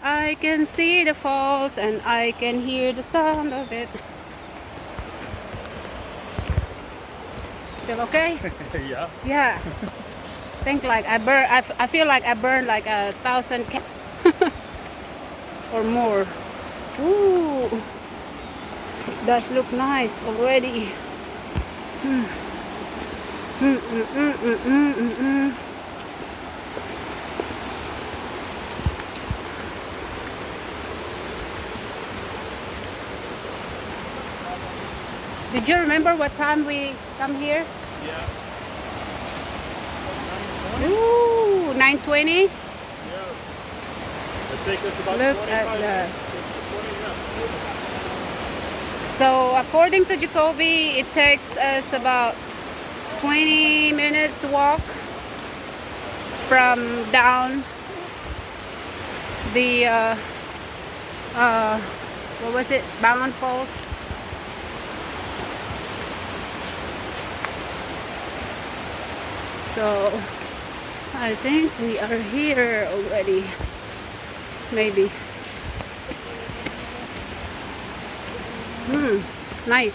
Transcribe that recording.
I can see the falls and I can hear the sound of it. Still okay? Yeah. Yeah. Think like I feel like I burned like 1,000 or more. Ooh, it does look nice already. Hmm. Mm, mm, mm, mm, mm, mm, mm. Did you remember what time we come here? Yeah. Ooh, 9:20. Yeah. It takes us about Look 25 at minutes. this. 20, yeah. So according to Jacoby, it takes us about 20 minutes walk from down the what was it? Bangon Falls. So I think we are here already. Maybe. Nice.